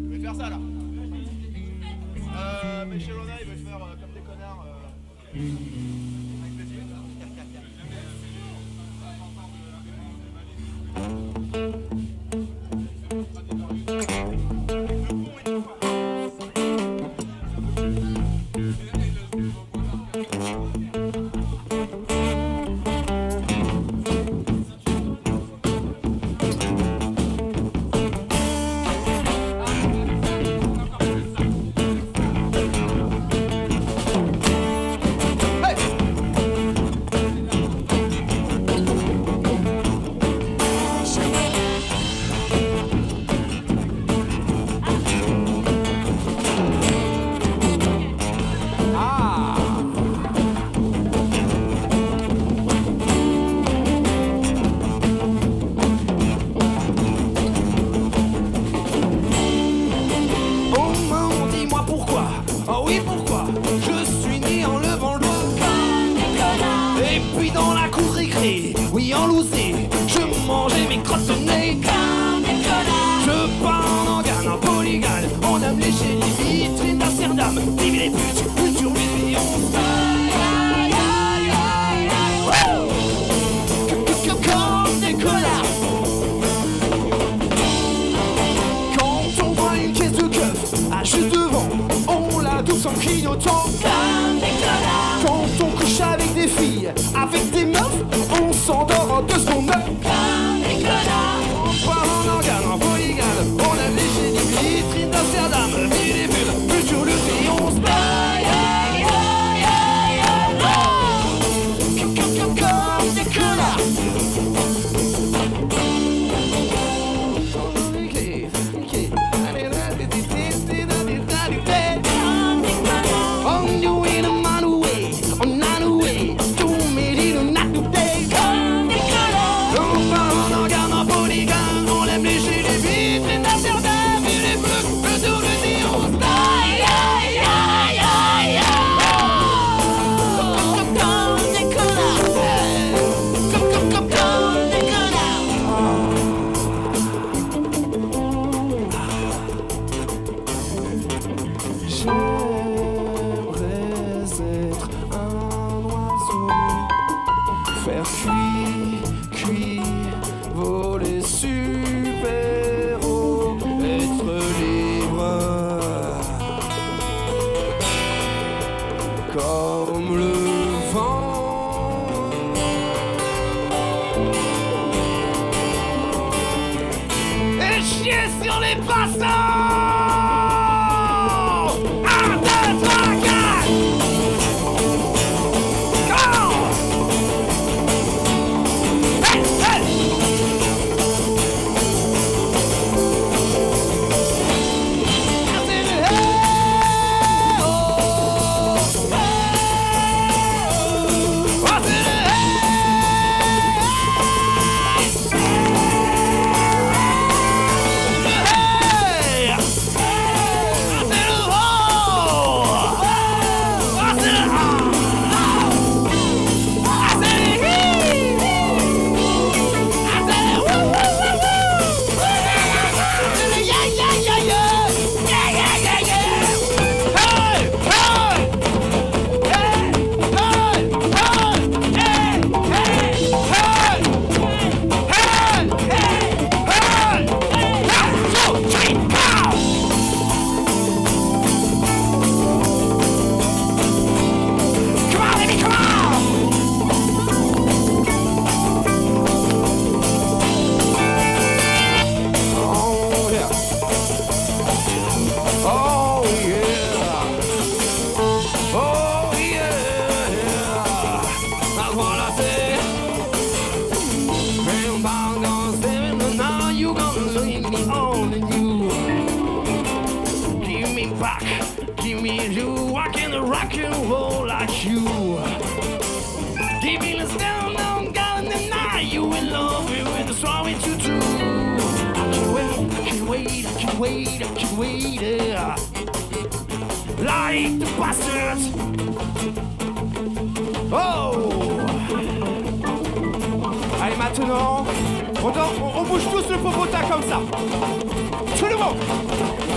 Je vais faire ça là. Mais chez Lona, il veut faire comme des connards. Avec plaisir. Oui, en lousé, je mangeais mes crottes au nez. Je pars en organe, en polygone. On a léché les vitrines d'Amsterdam. Vive les putes, culture, musique, on comme des connards. Quand on voit une caisse de keuf à juste devant, on la douce en clignotant. Comme des connards. Quand on couche avec des filles, avec des meufs, on s'endort en 2 secondes. Comme des connards. On part en organe, en polygone. On a léché les vitrines d'Amsterdam. Vive les bulles, plus sur le pays, on se bat. Comme des connards. Faire cuire, voler super-héros, être libre comme le vent. Et chier sur les passants. 1, 2, 3, 4. Give me you, I can rock and roll like you. Give me the down, down, gotta deny you in love with the story to do. I can't wait, I can't wait, I can't wait, I can't wait, yeah. Like the bastards. Oh. maintenant, on bouge tous le popotin comme ça. Tout le monde.